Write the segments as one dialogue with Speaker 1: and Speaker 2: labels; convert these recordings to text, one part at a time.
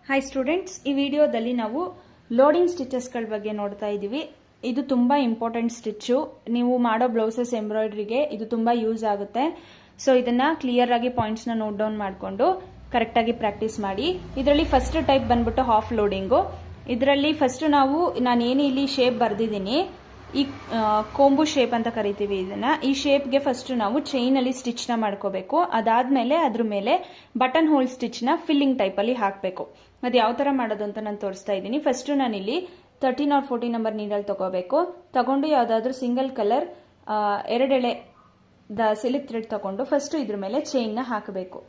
Speaker 1: Hi students, ಈ ವಿಡಿಯೋದಲ್ಲಿ ನಾವು ಲೋಡಿಂಗ್ ಸ್ಟಿಚಸ್ಗಳ ಬಗ್ಗೆ ನೋಡ್ತಾ ಇದ್ದೀವಿ. ಇದು ತುಂಬಾ ಇಂಪಾರ್ಟೆಂಟ್ ಸ್ಟಿಚ್ಚು. ನೀವು ಮಾಡೋ ಬ್ಲೌಸಸ್ ಎಂಬ್ರಾಯ್ಡ್ರಿಗೆ ಇದು ತುಂಬಾ ಯೂಸ್ ಆಗುತ್ತೆ. ಸೊ ಇದನ್ನ ಕ್ಲಿಯರ್ ಆಗಿ ಪಾಯಿಂಟ್ಸ್ನ ನೋಟ್ ಡೌನ್ ಮಾಡಿಕೊಂಡು ಕರೆಕ್ಟಾಗಿ ಪ್ರಾಕ್ಟೀಸ್ ಮಾಡಿ. ಇದರಲ್ಲಿ ಫಸ್ಟ್ ಟೈಪ್ ಬಂದ್ಬಿಟ್ಟು ಹಾಫ್ ಲೋಡಿಂಗು. ಇದರಲ್ಲಿ ಫಸ್ಟ್ ನಾನು ಏನು ಇಲ್ಲಿ ಶೇಪ್ ಬರ್ದಿದ್ದೀನಿ, ಈ ಕೊಂಬು ಶೇಪ್ ಅಂತ ಕರಿತೀವಿ ಇದನ್ನ. ಈ ಶೇಪ್ಗೆ ಫಸ್ಟ್ ನಾವು ಚೈನ್ ಅಲ್ಲಿ ಸ್ಟಿಚ್ ನ ಮಾಡ್ಕೋಬೇಕು. ಅದಾದ್ಮೇಲೆ ಅದ್ರ ಮೇಲೆ ಬಟನ್ ಹೋಲ್ ಸ್ಟಿಚ್ ನ ಫಿಲ್ಲಿಂಗ್ ಟೈಪ್ ಅಲ್ಲಿ ಹಾಕಬೇಕು. ಅದು ಯಾವ ತರ ಮಾಡೋದು ಅಂತ ನಾನು ತೋರಿಸ್ತಾ ಇದ್ದೀನಿ. ಫಸ್ಟ್ ನಾನಿಲ್ಲಿ 13 or 14 ನಂಬರ್ ನೀಡಲ್ ತಗೋಬೇಕು. ತಗೊಂಡು ಯಾವ್ದಾದ್ರು ಸಿಂಗಲ್ ಕಲರ್ 2 ಎಳೆ ಸಿಲ್ಕ್ ಥ್ರೆಡ್ ತಗೊಂಡು ಫಸ್ಟ್ ಇದ್ರ ಮೇಲೆ ಚೈನ್ ನ ಹಾಕಬೇಕು.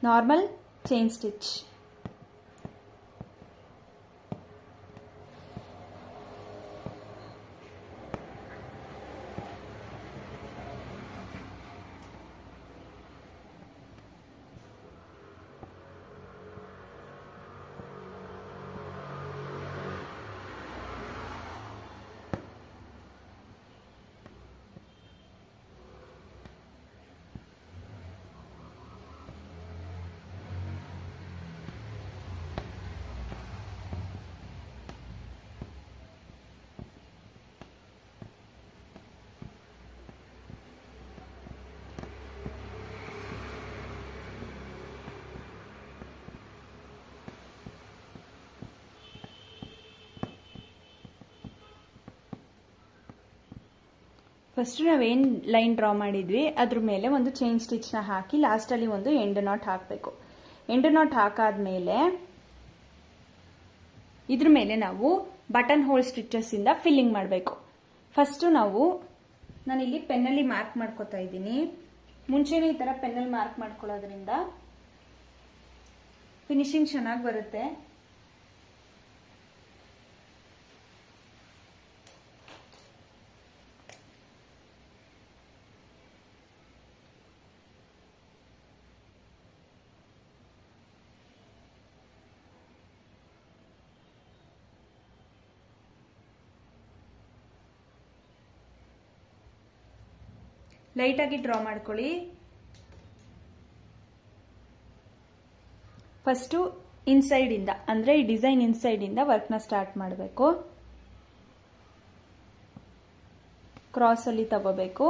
Speaker 1: Normal chain stitch. ಫಸ್ಟ್ ನಾವೇನು ಲೈನ್ ಡ್ರಾ ಮಾಡಿದ್ವಿ ಅದ್ರ ಮೇಲೆ ಒಂದು ಚೈನ್ ಸ್ಟಿಚ್ ನ ಹಾಕಿ ಲಾಸ್ಟ್ ಅಲ್ಲಿ ಒಂದು ಎಂಡ್ ನಾಟ್ ಹಾಕಬೇಕು. ಎಂಡ್ ನಾಟ್ ಹಾಕಾದ್ಮೇಲೆ ಇದ್ರ ಮೇಲೆ ನಾವು ಬಟನ್ ಹೋಲ್ ಸ್ಟಿಚಸ್ ಇಂದ ಫಿಲ್ಲಿಂಗ್ ಮಾಡಬೇಕು. ಫಸ್ಟ್ ನಾನಿಲ್ಲಿ ಪೆನ್ನಲ್ಲಿ ಮಾರ್ಕ್ ಮಾಡ್ಕೋತಾ ಇದ್ದೀನಿ. ಮುಂಚೆನೇ ಈ ತರ ಪೆನ್ನಲ್ಲಿ ಮಾರ್ಕ್ ಮಾಡ್ಕೊಳ್ಳೋದ್ರಿಂದ ಫಿನಿಶಿಂಗ್ ಚೆನ್ನಾಗಿ ಬರುತ್ತೆ. ಲೈಟ್ ಆಗಿ ಡ್ರಾ ಮಾಡ್ಕೊಳ್ಳಿ. ಫಸ್ಟ್ ಇನ್ಸೈಡ್ ಇಂದ, ಅಂದ್ರೆ ಈ ಡಿಸೈನ್ ಇನ್ಸೈಡ್ ಇಂದ ವರ್ಕ್ ನ ಸ್ಟಾರ್ಟ್ ಮಾಡಬೇಕು. ಕ್ರಾಸ್ ಅಲ್ಲಿ ತಗೋಬೇಕು,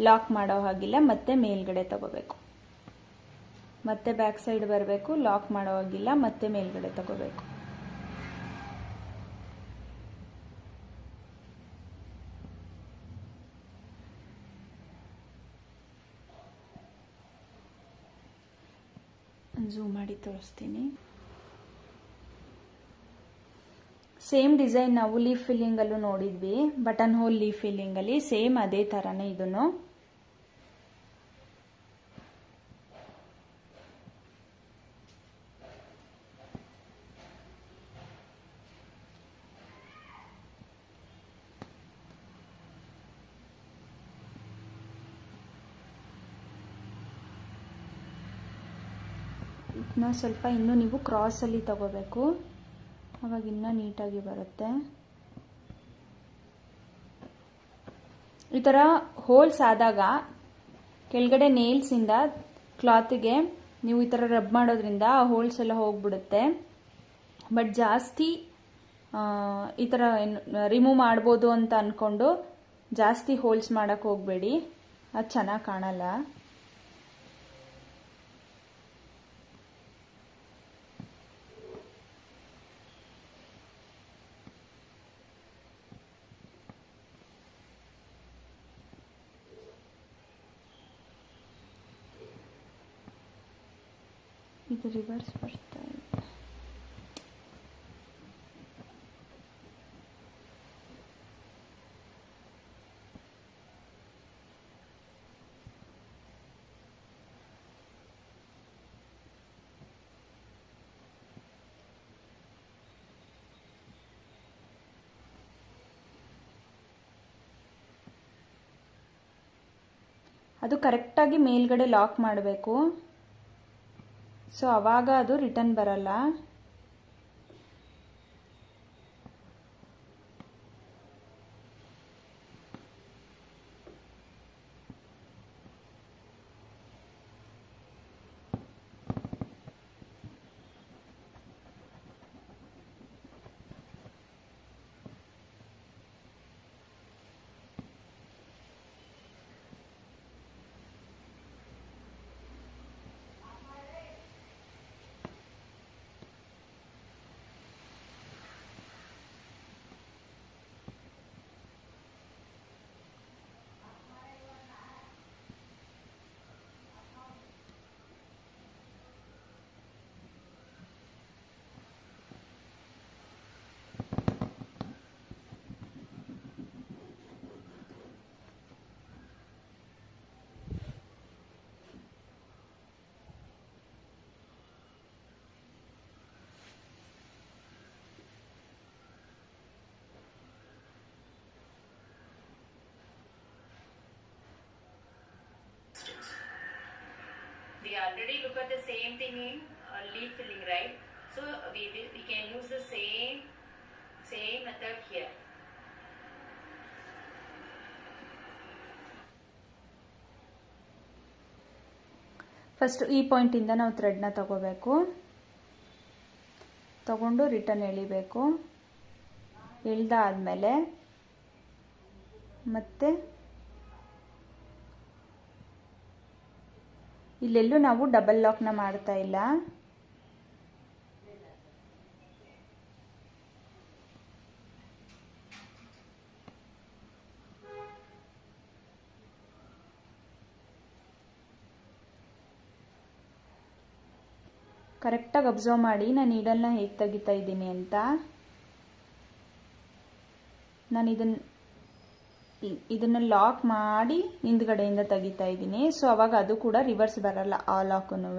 Speaker 1: ಲಾಕ್ ಮಾಡೋ ಹಾಗಿಲ್ಲ. ಮತ್ತೆ ಮೇಲ್ಗಡೆ ತಗೋಬೇಕು, ಮತ್ತೆ ಬ್ಯಾಕ್ ಸೈಡ್ ಬರಬೇಕು, ಲಾಕ್ ಮಾಡೋ ಹಾಗಿಲ್ಲ. ಮತ್ತೆ ಮೇಲ್ಗಡೆ ತಗೋಬೇಕು. ಝೂಮ್ ಮಾಡಿ ತೋರಿಸ್ತೀನಿ. ಸೇಮ್ ಡಿಸೈನ್ ನಾವು ಲೀಫ್ ಫಿಲ್ಲಿಂಗ್ ಅಲ್ಲೂ ನೋಡಿದ್ವಿ, ಬಟನ್ ಹೋಲ್ ಲೀಫ್ ಫಿಲ್ಲಿಂಗ್ ಅಲ್ಲಿ ಸೇಮ್ ಅದೇ ತರನೇ ಇದನ್ನು. ಇದನ್ನ ಸ್ವಲ್ಪ ಇನ್ನೂ ನೀವು ಕ್ರಾಸ್ ಅಲ್ಲಿ ತಗೋಬೇಕು, ಅವಾಗ ಇನ್ನೂ ನೀಟಾಗಿ ಬರುತ್ತೆ. ಈ ತರ ಹೋಲ್ಸ್ ಆದಾಗ ಕೆಳಗಡೆ ನೇಲ್ಸ್ ಇಂದ ಕ್ಲಾತ್ಗೆ ನೀವು ಈ ತರ ರಬ್ ಮಾಡೋದ್ರಿಂದ ಆ ಹೋಲ್ಸ್ ಎಲ್ಲ ಹೋಗ್ಬಿಡುತ್ತೆ. ಬಟ್ ಜಾಸ್ತಿ ಈ ತರ ರಿಮೂವ್ ಮಾಡ್ಬೋದು ಅಂತ ಅನ್ಕೊಂಡು ಜಾಸ್ತಿ ಹೋಲ್ಸ್ ಮಾಡಕ್ ಹೋಗ್ಬೇಡಿ, ಅದು ಚೆನ್ನಾಗಿ ಕಾಣಲ್ಲ. ಇದು ರಿವರ್ಸ್ ಬರ್ತಾ ಇದೆ. ಅದು ಕರೆಕ್ಟಾಗಿ ಮೇಲ್ಗಡೆ ಲಾಕ್ ಮಾಡಬೇಕು. ಸೊ ಅವಾಗ ಅದು ರಿಟರ್ನ್ ಬರಲ್ಲ. we already look at the same thing in leaf filling, right? So we can use the same method here. First ಈ ಪಾಯಿಂಟಿಂದ ನಾವು ಥ್ರೆಡ್ನ ತಗೋಬೇಕು, ತಗೊಂಡು ರಿಟರ್ನ್ ಎಳಿಬೇಕು. ಎಳ್ದಾದ್ಮೇಲೆ ಮತ್ತೆ ಇಲ್ಲೆಲ್ಲೂ ನಾವು ಡಬಲ್ ಲಾಕ್ನ ಮಾಡ್ತಾ ಇಲ್ಲ. ಕರೆಕ್ಟಾಗಿ ಅಬ್ಸರ್ವ್ ಮಾಡಿ ನಾನು ನೀಡಲ್ನ ಹೇಗೆ ತೆಗಿತಾ ಇದ್ದೀನಿ ಅಂತ. ನಾನು ಇದನ್ನು ಲಾಕ್ ಮಾಡಿ ಹಿಂದ್ಗಡೆಯಿಂದ ತೆಗಿತಾ ಇದ್ದೀನಿ. ಸೊ ಅವಾಗ ಅದು ಕೂಡ ರಿವರ್ಸ್ ಬರಲ್ಲ ಆ ಲಾಕುನು.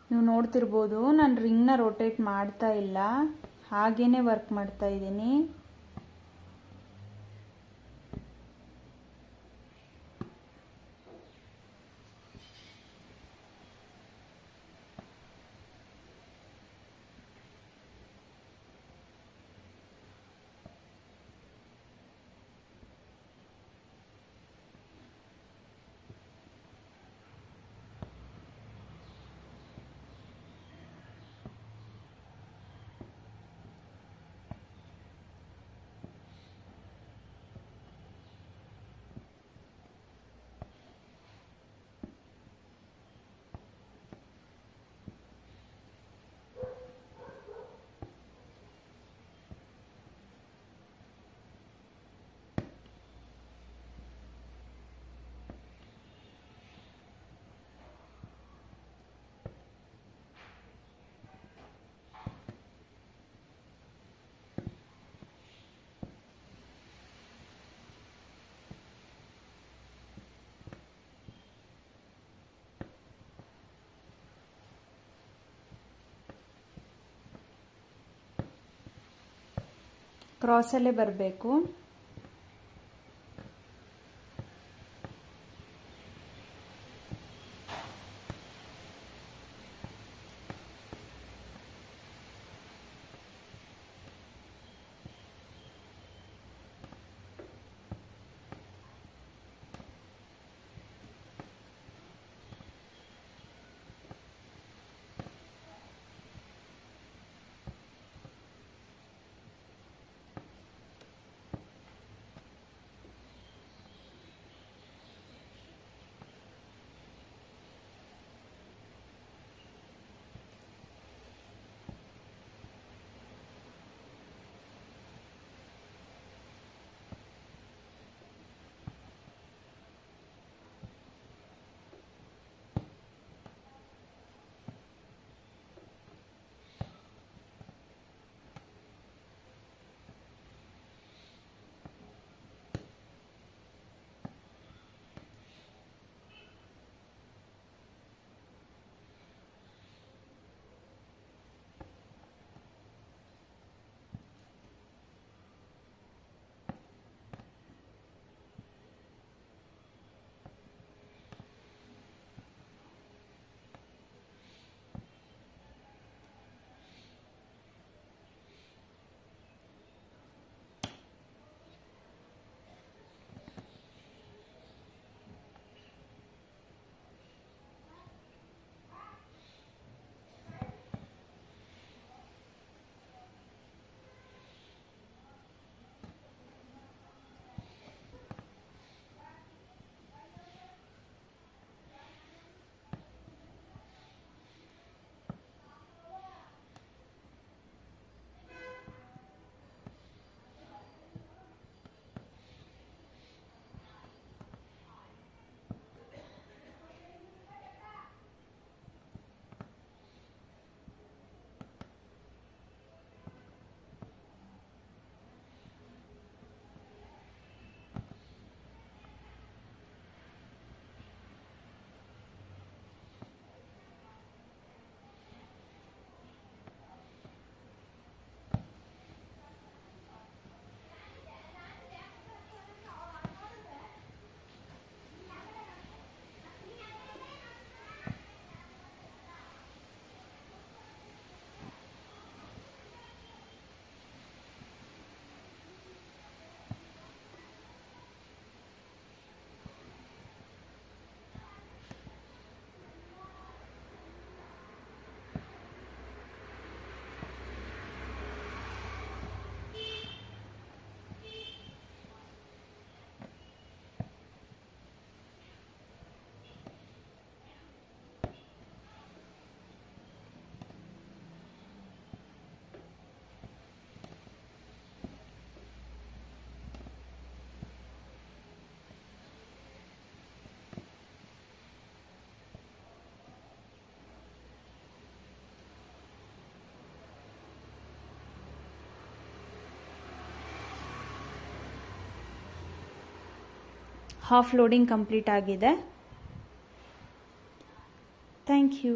Speaker 1: ನೀವು ನೋಡ್ತಿರ್ಬೋದು ನಾನು ರಿಂಗ್ನ ರೊಟೇಟ್ ಮಾಡ್ತಾ ಇಲ್ಲ, ಹಾಗೇನೆ ವರ್ಕ್ ಮಾಡ್ತಾ ಇದ್ದೀನಿ. ಕ್ರಾಸಲ್ಲೇ ಬರಬೇಕು. ಹಾಫ್ ಲೋಡಿಂಗ್ ಕಂಪ್ಲೀಟ್ ಆಗಿದೆ. Thank you.